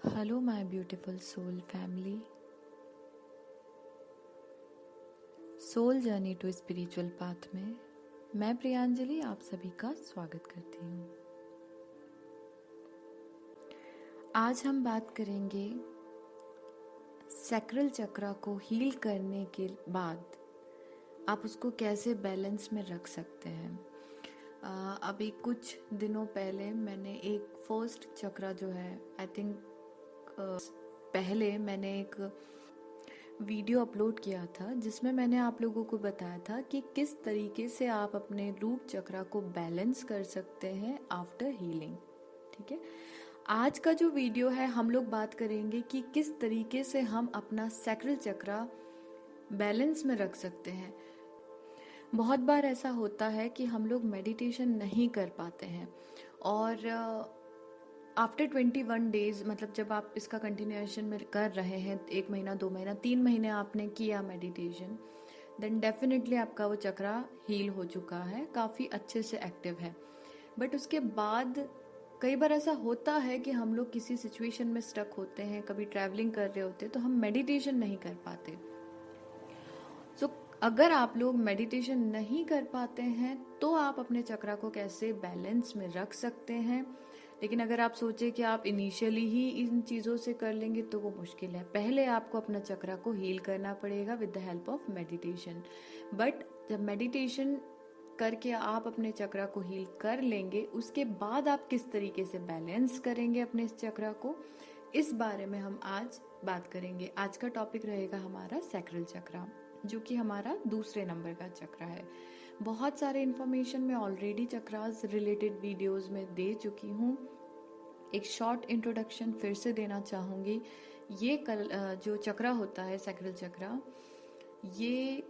Hello my beautiful soul family. Soul journey to spiritual path में मैं प्रियांजलि आप सभी का स्वागत करती हूँ। आज हम बात करेंगे सैक्रल चक्रा को हील करने के बाद आप उसको कैसे बैलेंस में रख सकते हैं। अभी कुछ दिनों पहले मैंने एक फर्स्ट चक्रा जो है आई थिंक पहले मैंने एक वीडियो अपलोड किया था जिसमें मैंने आप लोगों को बताया था कि किस तरीके से आप अपने रूट चक्रा को बैलेंस कर सकते हैं आफ्टर हीलिंग। ठीक है, आज का जो वीडियो है हम लोग बात करेंगे कि किस तरीके से हम अपना सैक्रल चक्रा बैलेंस में रख सकते हैं। बहुत बार ऐसा होता है कि हम लोग मेडिटेशन नहीं कर पाते हैं और आफ्टर 21 डेज, मतलब जब आप इसका कंटिन्यूएशन में कर रहे हैं 1 महीना 2 महीना 3 महीने आपने किया मेडिटेशन, देन डेफिनेटली आपका वो चक्रा हील हो चुका है, काफ़ी अच्छे से एक्टिव है। बट उसके बाद कई बार ऐसा होता है कि हम लोग किसी सिचुएशन में स्टक होते हैं, कभी ट्रैवलिंग कर रहे होते हैं तो हम मेडिटेशन नहीं कर पाते। सो अगर आप लोग मेडिटेशन नहीं कर पाते हैं तो आप अपने चक्रा को कैसे बैलेंस में रख सकते हैं। लेकिन अगर आप सोचे कि आप इनिशियली ही इन चीज़ों से कर लेंगे तो वो मुश्किल है। पहले आपको अपना चक्रा को हील करना पड़ेगा with the help of meditation. But जब मेडिटेशन करके आप अपने चक्रा को हील कर लेंगे उसके बाद आप किस तरीके से बैलेंस करेंगे अपने इस चक्रा को, इस बारे में हम आज बात करेंगे। आज का टॉपिक रहेगा हमारा सैक्रल चक्रा, जो कि हमारा दूसरे नंबर का चक्रा है। बहुत सारे इन्फॉर्मेशन मैं ऑलरेडी चक्रास रिलेटेड वीडियोस में दे चुकी हूँ। एक शॉर्ट इंट्रोडक्शन फिर से देना चाहूँगी। ये जो चक्रा होता है सैक्रल चक्रा, ये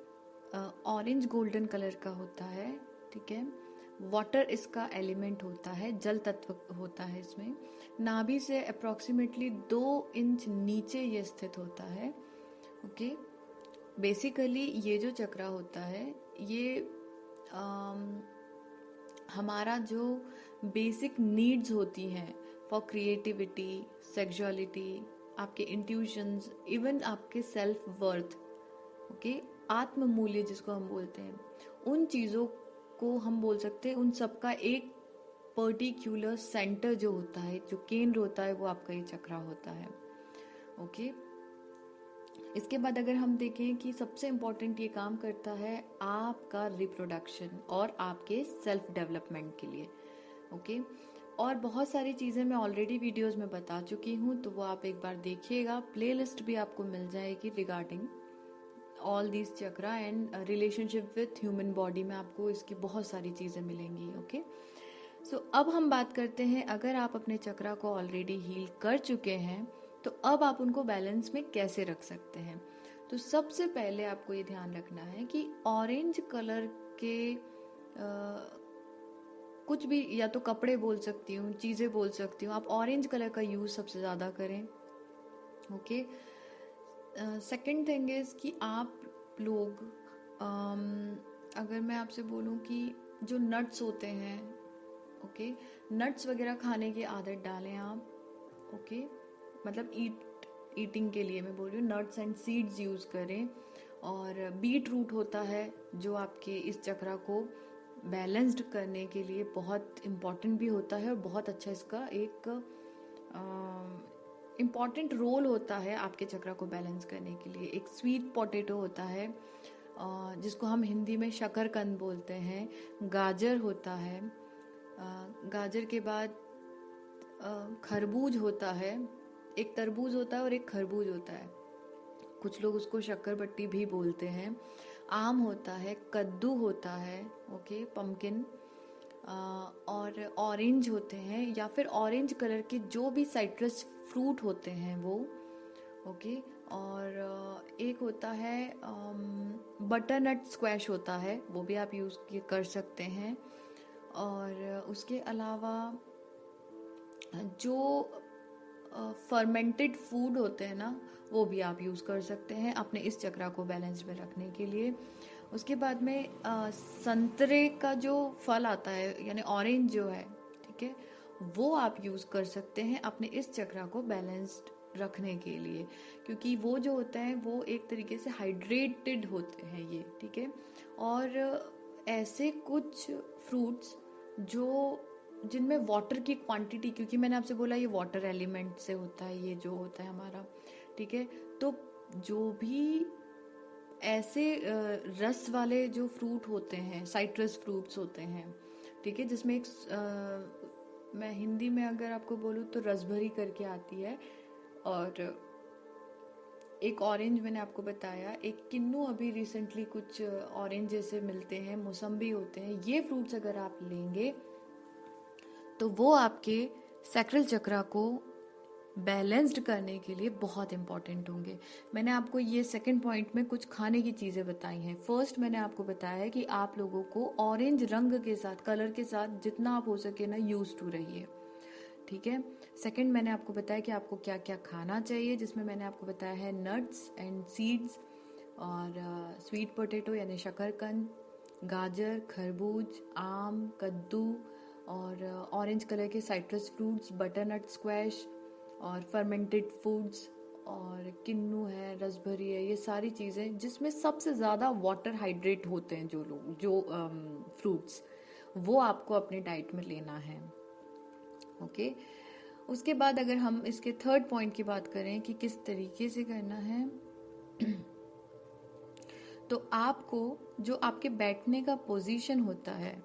ऑरेंज गोल्डन कलर का होता है। ठीक है, वाटर इसका एलिमेंट होता है, जल तत्व होता है इसमें। नाभि से अप्रोक्सीमेटली 2 इंच नीचे ये स्थित होता है। ओके, बेसिकली ये जो चक्रा होता है ये हमारा जो बेसिक नीड्स होती हैं फॉर क्रिएटिविटी, सेक्सुअलिटी, आपके इंट्यूशंस, इवन आपके सेल्फ वर्थ, ओके, आत्म मूल्य जिसको हम बोलते हैं, उन चीज़ों को हम बोल सकते हैं। उन सबका एक पर्टिकुलर सेंटर जो होता है, जो केंद्र होता है, वो आपका ये चक्रा होता है। ओके, इसके बाद अगर हम देखें कि सबसे इम्पोर्टेंट ये काम करता है आपका रिप्रोडक्शन और आपके सेल्फ डेवलपमेंट के लिए। ओके, और बहुत सारी चीज़ें मैं ऑलरेडी वीडियोस में बता चुकी हूँ, तो वो आप एक बार देखिएगा। प्लेलिस्ट भी आपको मिल जाएगी regarding all this chakra and relationship with human body में आपको इसकी बहुत सारी चीज़ें मिलेंगी। ओके, सो अब हम बात करते हैं, अगर आप अपने चक्रा को ऑलरेडी हील कर चुके हैं तो अब आप उनको बैलेंस में कैसे रख सकते हैं। तो सबसे पहले आपको ये ध्यान रखना है कि ऑरेंज कलर के कुछ भी, या तो कपड़े बोल सकती हूँ, चीज़ें बोल सकती हूँ, आप ऑरेंज कलर का यूज़ सबसे ज़्यादा करें। ओके, सेकंड थिंग इज़ कि आप लोग अगर मैं आपसे बोलूँ कि जो नट्स होते हैं, ओके, नट्स वगैरह खाने की आदत डालें आप। ओके, मतलब ईटिंग के लिए मैं बोल रही हूँ, नट्स एंड सीड्स यूज़ करें। और बीट रूट होता है जो आपके इस चक्रा को बैलेंस्ड करने के लिए बहुत इम्पॉर्टेंट भी होता है और बहुत अच्छा इसका एक इम्पॉर्टेंट रोल होता है आपके चक्रा को बैलेंस करने के लिए। एक स्वीट पोटैटो होता है जिसको हम हिंदी में शकरकंद बोलते हैं। गाजर होता है, गाजर के बाद खरबूज होता है, एक तरबूज होता है और एक खरबूज होता है, कुछ लोग उसको शक्करपट्टी भी बोलते हैं। आम होता है, कद्दू होता है, ओके, पम्पकिन, और ऑरेंज होते हैं, या फिर ऑरेंज कलर के जो भी साइट्रस फ्रूट होते हैं वो। ओके, और एक होता है बटरनट स्क्वैश होता है, वो भी आप यूज़ कर सकते हैं। और उसके अलावा जो फर्मेंटेड फूड होते हैं ना, वो भी आप यूज़ कर सकते हैं अपने इस चक्रा को बैलेंस में रखने के लिए। उसके बाद में संतरे का जो फल आता है, यानी ऑरेंज जो है, ठीक है, वो आप यूज़ कर सकते हैं अपने इस चक्रा को बैलेंस्ड रखने के लिए, क्योंकि वो जो होता है वो एक तरीके से हाइड्रेटेड होते हैं ये, ठीक है। और ऐसे कुछ फ्रूट्स जो जिनमें वाटर की क्वांटिटी, क्योंकि मैंने आपसे बोला ये वाटर एलिमेंट से होता है ये जो होता है हमारा, ठीक है। तो जो भी ऐसे रस वाले जो फ्रूट होते हैं, साइट्रस फ्रूट्स होते हैं, ठीक है, जिसमें एक मैं हिंदी में अगर आपको बोलूँ तो रसभरी करके आती है, और एक ऑरेंज मैंने आपको बताया, एक किन्नू अभी रिसेंटली कुछ ऑरेंज जैसे मिलते हैं, मौसम्बी होते हैं, ये फ्रूट्स अगर आप लेंगे तो वो आपके सैक्रल चक्रा को बैलेंस्ड करने के लिए बहुत इंपॉर्टेंट होंगे। मैंने आपको ये सेकंड पॉइंट में कुछ खाने की चीज़ें बताई हैं। फर्स्ट मैंने आपको बताया है कि आप लोगों को ऑरेंज रंग के साथ, कलर के साथ जितना आप हो सके ना यूज टू रहिए, ठीक है। सेकंड मैंने आपको बताया कि आपको क्या क्या खाना चाहिए, जिसमें मैंने आपको बताया है नट्स एंड सीड्स, और स्वीट पोटैटो यानी शकरकंद, गाजर, खरबूज, आम, कद्दू, और ऑरेंज कलर के साइट्रस फ्रूट्स, बटरनट स्क्वैश, और फर्मेंटेड फूड्स, और किन्नू है, रसभरी है, ये सारी चीज़ें जिसमें सबसे ज़्यादा वाटर हाइड्रेट होते हैं जो लोग, जो फ्रूट्स, वो आपको अपने डाइट में लेना है, ओके। उसके बाद अगर हम इसके थर्ड पॉइंट की बात करें कि किस तरीके से करना है, तो आपको जो आपके बैठने का पोजीशन होता है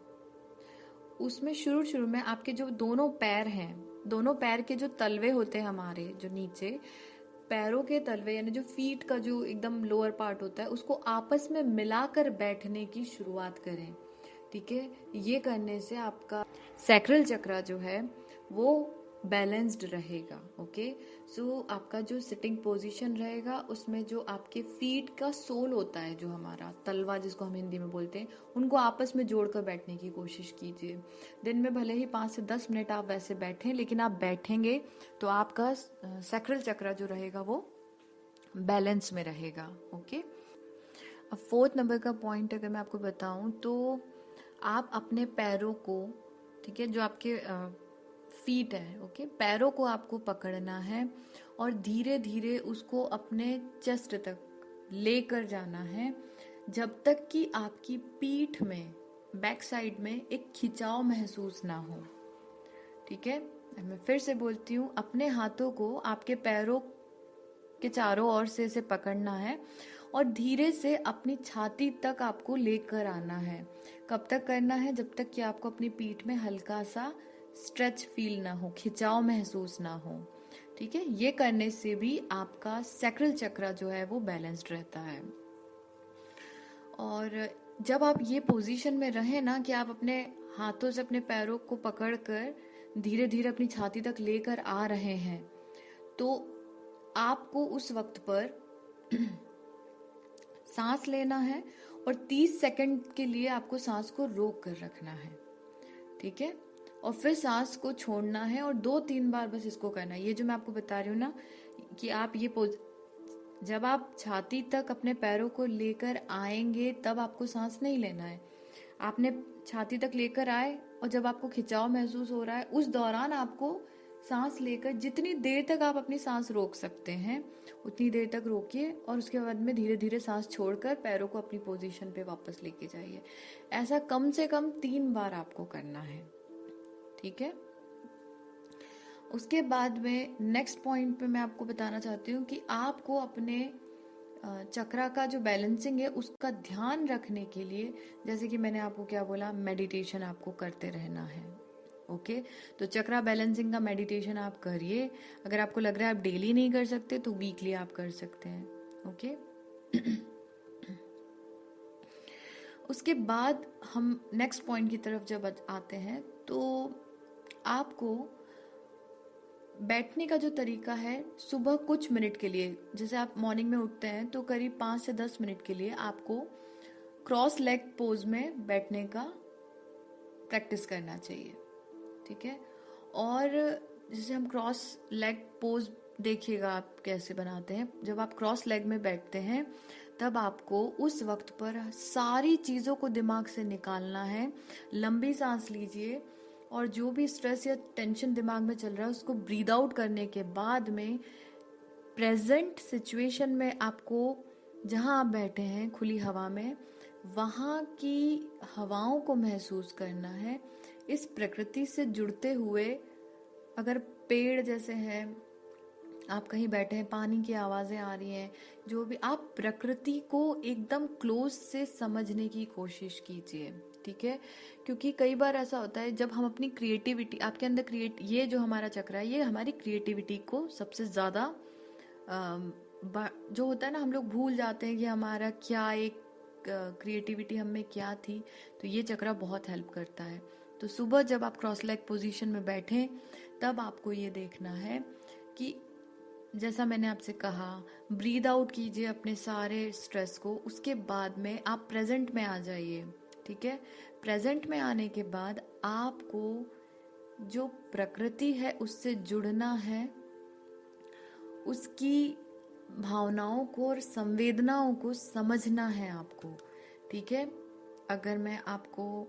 उसमें शुरू शुरू में आपके जो दोनों पैर हैं, दोनों पैर के जो तलवे होते हैं हमारे, जो नीचे पैरों के तलवे यानी जो फीट का जो एकदम लोअर पार्ट होता है, उसको आपस में मिलाकर बैठने की शुरुआत करें, ठीक है। ये करने से आपका सैक्रल चक्रा जो है वो बैलेंस्ड रहेगा, ओके। सो आपका जो सिटिंग पोजीशन रहेगा उसमें जो आपके फीट का सोल होता है, जो हमारा तलवा जिसको हम हिंदी में बोलते हैं, उनको आपस में जोड़कर बैठने की कोशिश कीजिए। दिन में भले ही 5 से 10 मिनट आप वैसे बैठें, लेकिन आप बैठेंगे तो आपका सैक्रल चक्रा जो रहेगा वो बैलेंस में रहेगा, ओके। अब फोर्थ नंबर का पॉइंट अगर मैं आपको बताऊं तो आप अपने पैरों को, ठीक है, जो आपके फीट है, ओके, पैरों को आपको पकड़ना है और धीरे धीरे उसको अपने चेस्ट तक लेकर जाना है, जब तक कि आपकी पीठ में, बैक साइड में एक खिंचाव महसूस ना हो, ठीक है। मैं फिर से बोलती हूँ, अपने हाथों को आपके पैरों के चारों ओर से इसे पकड़ना है और धीरे से अपनी छाती तक आपको लेकर आना है। कब तक करना है? जब तक कि आपको अपनी पीठ में हल्का सा स्ट्रेच फील ना हो, खिंचाव महसूस ना हो, ठीक है। ये करने से भी आपका सैक्रल चक्रा जो है वो बैलेंस्ड रहता है। और जब आप ये पोजीशन में रहें ना, कि आप अपने हाथों से अपने पैरों को पकड़कर धीरे धीरे अपनी छाती तक लेकर आ रहे हैं, तो आपको उस वक्त पर सांस लेना है और 30 सेकंड के लिए आपको सांस को रोक कर रखना है, ठीक है। और फिर सांस को छोड़ना है और 2-3 बार बस इसको करना है। ये जो मैं आपको बता रही हूँ ना, कि आप ये जब आप छाती तक अपने पैरों को लेकर आएंगे तब आपको सांस नहीं लेना है। आपने छाती तक लेकर आए और जब आपको खिंचाव महसूस हो रहा है, उस दौरान आपको सांस लेकर जितनी देर तक आप अपनी सांस रोक सकते हैं उतनी देर तक रोकिए, और उसके बाद में धीरे धीरे सांस छोड़कर पैरों को अपनी पोजीशन पे वापस लेके जाइए। ऐसा कम से कम 3 बार आपको करना है, ठीक है। उसके बाद में नेक्स्ट पॉइंट पे मैं आपको बताना चाहती हूँ कि आपको अपने चक्रा का जो बैलेंसिंग है उसका ध्यान रखने के लिए, जैसे कि मैंने आपको क्या बोला, मेडिटेशन आपको करते रहना है, ओके। तो चक्रा बैलेंसिंग का मेडिटेशन आप करिए। अगर आपको लग रहा है आप डेली नहीं कर सकते तो वीकली आप कर सकते हैं, ओके। उसके बाद हम नेक्स्ट पॉइंट की तरफ जब आते हैं, तो आपको बैठने का जो तरीका है, सुबह कुछ मिनट के लिए, जैसे आप मॉर्निंग में उठते हैं तो करीब 5 से 10 मिनट के लिए आपको क्रॉस लेग पोज में बैठने का प्रैक्टिस करना चाहिए, ठीक है। और जैसे हम क्रॉस लेग पोज, देखिएगा आप कैसे बनाते हैं। जब आप क्रॉस लेग में बैठते हैं तब आपको उस वक्त पर सारी चीज़ों को दिमाग से निकालना है। लंबी सांस लीजिए और जो भी स्ट्रेस या टेंशन दिमाग में चल रहा है उसको ब्रीद आउट करने के बाद में प्रेजेंट सिचुएशन में आपको, जहाँ आप बैठे हैं खुली हवा में, वहाँ की हवाओं को महसूस करना है। इस प्रकृति से जुड़ते हुए, अगर पेड़ जैसे हैं, आप कहीं बैठे हैं, पानी की आवाज़ें आ रही हैं, जो भी, आप प्रकृति को एकदम क्लोज से समझने की कोशिश कीजिए। ठीक है, क्योंकि कई बार ऐसा होता है जब हम अपनी क्रिएटिविटी, आपके अंदर ये जो हमारा चक्र है ये हमारी क्रिएटिविटी को सबसे ज़्यादा जो होता है ना, हम लोग भूल जाते हैं कि हमारा क्या एक क्रिएटिविटी हम में क्या थी। तो ये चक्रा बहुत हेल्प करता है। तो सुबह जब आप क्रॉस लेग पोजीशन में बैठें तब आपको ये देखना है कि जैसा मैंने आपसे कहा, ब्रीद आउट कीजिए अपने सारे स्ट्रेस को। उसके बाद में आप प्रेजेंट में आ जाइए। ठीक है, प्रेजेंट में आने के बाद आपको जो प्रकृति है उससे जुड़ना है, उसकी भावनाओं को और संवेदनाओं को समझना है आपको। ठीक है, अगर मैं आपको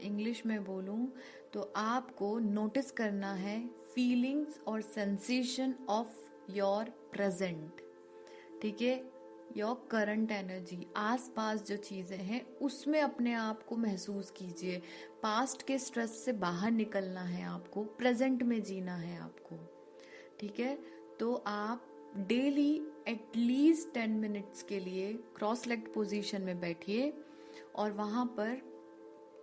इंग्लिश में बोलूं तो आपको नोटिस करना है फीलिंग्स और सेंसेशन ऑफ योर प्रेजेंट। ठीक है, योर करंट एनर्जी, आसपास जो चीजें हैं उसमें अपने आप को महसूस कीजिए। पास्ट के स्ट्रेस से बाहर निकलना है आपको, प्रेजेंट में जीना है आपको। ठीक है, तो आप डेली एटलीस्ट 10 मिनट्स के लिए क्रॉस लेग्ड पोजीशन में बैठिए और वहां पर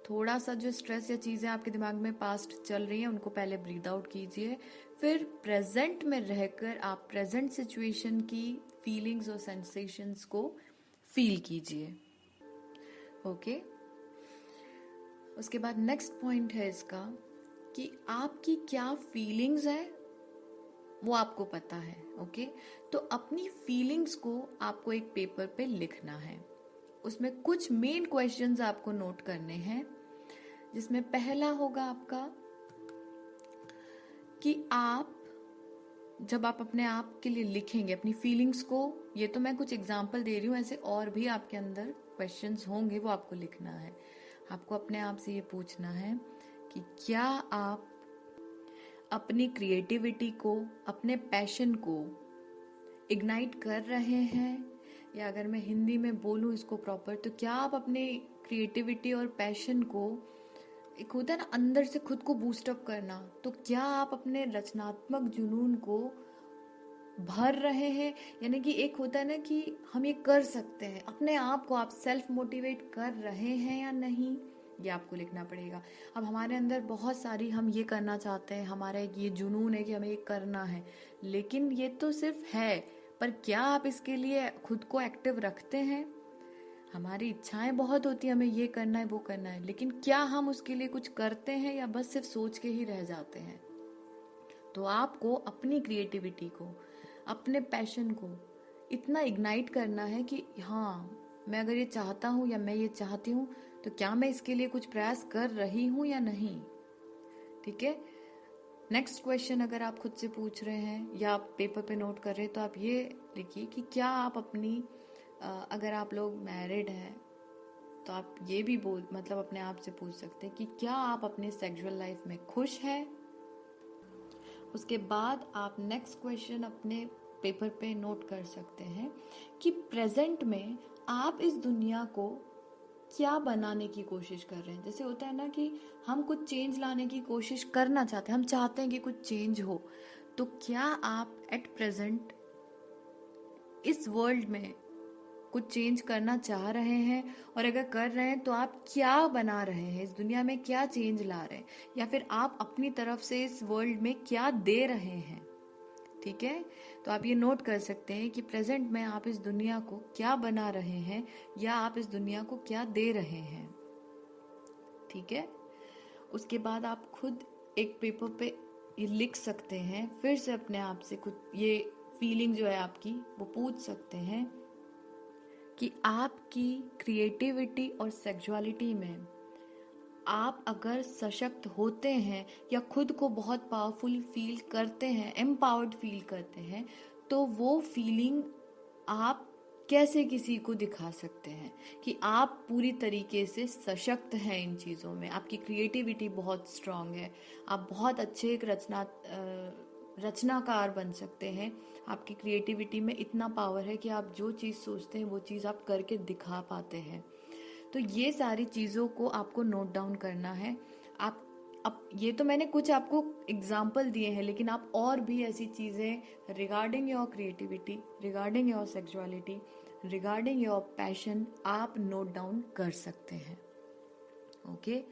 थोड़ा सा जो स्ट्रेस या चीजें आपके दिमाग में पास्ट चल रही हैं उनको पहले ब्रीद आउट कीजिए। फिर प्रेजेंट में रहकर आप प्रेजेंट सिचुएशन की फीलिंग्स और सेंसेशंस को फील कीजिए। ओके, उसके बाद नेक्स्ट पॉइंट है इसका कि आपकी क्या फीलिंग्स है वो आपको पता है। ओके, तो अपनी फीलिंग्स को आपको एक पेपर पे लिखना है। उसमें कुछ मेन क्वेश्चंस आपको नोट करने हैं, जिसमें पहला होगा आपका कि आप जब आप अपने आप के लिए लिखेंगे अपनी फीलिंग्स को, ये तो मैं कुछ एग्जांपल दे रही हूँ, ऐसे और भी आपके अंदर क्वेश्चंस होंगे, वो आपको लिखना है। आपको अपने आप से ये पूछना है कि क्या आप अपनी क्रिएटिविटी को, अपने पैशन को इग्नाइट कर रहे हैं, या अगर मैं हिंदी में बोलूं इसको प्रॉपर, तो क्या आप अपने क्रिएटिविटी और पैशन को, एक होता है ना अंदर से खुद को बूस्टअप करना, तो क्या आप अपने रचनात्मक जुनून को भर रहे हैं, यानी कि एक होता है ना कि हम ये कर सकते हैं, अपने आप को आप सेल्फ मोटिवेट कर रहे हैं या नहीं, ये आपको लिखना पड़ेगा। अब हमारे अंदर बहुत सारी, हम ये करना चाहते हैं, हमारा एक ये जुनून है कि हमें ये करना है, लेकिन ये तो सिर्फ है, पर क्या आप इसके लिए खुद को एक्टिव रखते हैं? हमारी इच्छाएं बहुत होती है, हमें ये करना है वो करना है, लेकिन क्या हम उसके लिए कुछ करते हैं या बस सिर्फ सोच के ही रह जाते हैं? तो आपको अपनी क्रिएटिविटी को, अपने पैशन को इतना इग्नाइट करना है कि हाँ, मैं अगर ये चाहता हूँ या मैं ये चाहती हूँ तो क्या मैं इसके लिए कुछ प्रयास कर रही हूँ या नहीं। ठीक है, नेक्स्ट क्वेश्चन अगर आप खुद से पूछ रहे हैं या आप पेपर पे नोट कर रहे हैं तो आप ये लिखिए कि क्या आप अपनी, अगर आप लोग मैरिड हैं तो आप ये भी मतलब अपने आप से पूछ सकते हैं कि क्या आप अपने सेक्सुअल लाइफ में खुश हैं। उसके बाद आप नेक्स्ट क्वेश्चन अपने पेपर पे नोट कर सकते हैं कि प्रेजेंट में आप इस दुनिया को क्या बनाने की कोशिश कर रहे हैं। जैसे होता है ना कि हम कुछ चेंज लाने की कोशिश करना चाहते हैं, हम चाहते हैं कि कुछ चेंज हो, तो क्या आप एट प्रेजेंट इस वर्ल्ड में कुछ चेंज करना चाह रहे हैं, और अगर कर रहे हैं तो आप क्या बना रहे हैं, इस दुनिया में क्या चेंज ला रहे हैं, या फिर आप अपनी तरफ से इस वर्ल्ड में क्या दे रहे हैं। ठीक है, तो आप ये नोट कर सकते हैं कि प्रेजेंट में आप इस दुनिया को क्या बना रहे हैं या आप इस दुनिया को क्या दे रहे हैं। ठीक है, उसके बाद आप खुद एक पेपर पे ये लिख सकते हैं, फिर से अपने आप से कुछ ये फीलिंग जो है आपकी वो पूछ सकते हैं कि आपकी क्रिएटिविटी और सेक्सुअलिटी में आप अगर सशक्त होते हैं या खुद को बहुत पावरफुल फील करते हैं, एम्पावर्ड फील करते हैं, तो वो फीलिंग आप कैसे किसी को दिखा सकते हैं कि आप पूरी तरीके से सशक्त हैं इन चीज़ों में, आपकी क्रिएटिविटी बहुत स्ट्रांग है, आप बहुत अच्छे एक रचनाकार बन सकते हैं। आपकी क्रिएटिविटी में इतना पावर है कि आप जो चीज़ सोचते हैं वो चीज़ आप करके दिखा पाते हैं। तो ये सारी चीज़ों को आपको नोट डाउन करना है। आप अब ये तो मैंने कुछ आपको एग्जाम्पल दिए हैं, लेकिन आप और भी ऐसी चीज़ें regarding your creativity, regarding your sexuality, regarding your passion आप नोट डाउन कर सकते हैं। ओके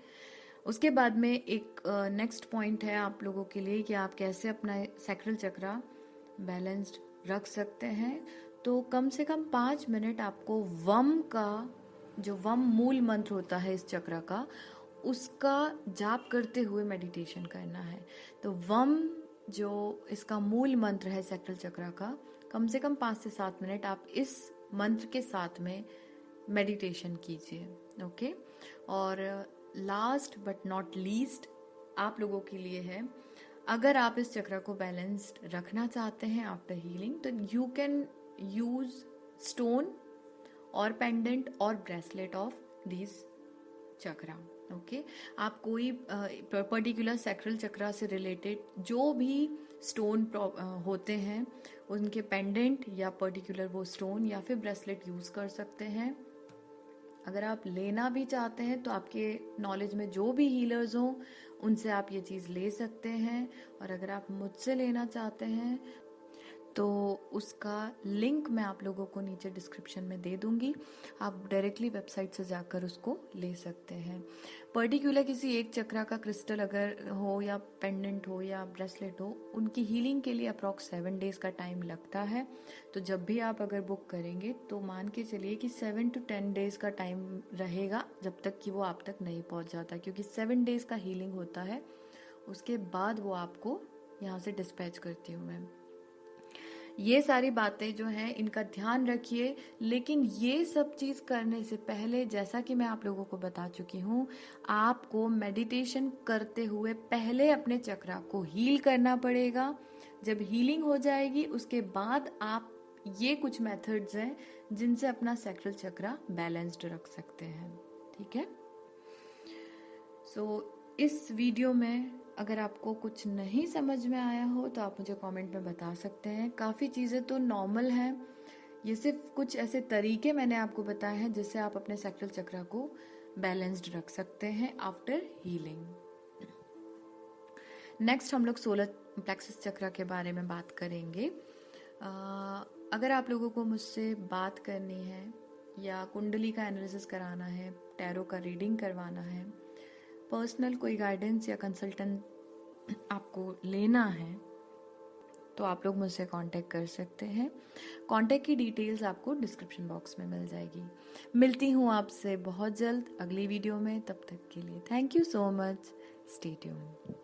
उसके बाद में एक नेक्स्ट पॉइंट है आप लोगों के लिए कि आप कैसे अपना सैक्रल चक्रा बैलेंस्ड रख सकते हैं। तो कम से कम 5 मिनट आपको वम का, जो वम मूल मंत्र होता है इस चक्र का, उसका जाप करते हुए मेडिटेशन करना है। तो वम जो इसका मूल मंत्र है सैक्रल चक्र का, कम से कम 5 से 7 मिनट आप इस मंत्र के साथ में मेडिटेशन कीजिए। ओके और लास्ट बट नॉट लीस्ट आप लोगों के लिए है, अगर आप इस चक्र को बैलेंस्ड रखना चाहते हैं आफ्टर हीलिंग, तो यू कैन यूज स्टोन और पेंडेंट और bracelet of this chakra. Okay आप कोई पर्टिकुलर सैक्रल चक्रा से रिलेटेड जो भी स्टोन होते हैं उनके पेंडेंट या पर्टिकुलर वो स्टोन या फिर ब्रेसलेट यूज कर सकते हैं। अगर आप लेना भी चाहते हैं तो आपके नॉलेज में जो भी हीलर्स हों उनसे आप ये चीज़ ले सकते हैं, और अगर आप मुझसे लेना चाहते हैं तो उसका लिंक मैं आप लोगों को नीचे डिस्क्रिप्शन में दे दूंगी, आप डायरेक्टली वेबसाइट से जाकर उसको ले सकते हैं। पर्टिकुलर किसी एक चक्रा का क्रिस्टल अगर हो या पेंडेंट हो या ब्रेसलेट हो, उनकी हीलिंग के लिए अप्रॉक्स 7 डेज का टाइम लगता है। तो जब भी आप अगर बुक करेंगे तो मान के चलिए कि 7 to 10 डेज का टाइम रहेगा जब तक कि वो आप तक नहीं पहुंच जाता, क्योंकि 7 डेज का हीलिंग होता है, उसके बाद वो आपको यहाँ से डिस्पैच करती हूँ मैं। ये सारी बातें जो हैं इनका ध्यान रखिए, लेकिन ये सब चीज करने से पहले, जैसा कि मैं आप लोगों को बता चुकी हूँ, आपको मेडिटेशन करते हुए पहले अपने चक्रा को हील करना पड़ेगा। जब हीलिंग हो जाएगी उसके बाद आप ये कुछ मेथड्स हैं जिनसे अपना सैक्रल चक्रा बैलेंस्ड रख सकते हैं। ठीक है, सो इस वीडियो में अगर आपको कुछ नहीं समझ में आया हो तो आप मुझे कमेंट में बता सकते हैं। काफ़ी चीज़ें तो नॉर्मल हैं, ये सिर्फ कुछ ऐसे तरीके मैंने आपको बताए हैं जिससे आप अपने सैक्रल चक्रा को बैलेंस्ड रख सकते हैं आफ्टर हीलिंग। नेक्स्ट हम लोग सोलर प्लेक्सस चक्रा के बारे में बात करेंगे। अगर आप लोगों को मुझसे बात करनी है या कुंडली का एनालिसिस कराना है, टैरो का रीडिंग करवाना है, पर्सनल कोई गाइडेंस या कंसल्टेंट आपको लेना है, तो आप लोग मुझसे कांटेक्ट कर सकते हैं। कांटेक्ट की डिटेल्स आपको डिस्क्रिप्शन बॉक्स में मिल जाएगी। मिलती हूँ आपसे बहुत जल्द अगली वीडियो में, तब तक के लिए thank you so much, stay tuned.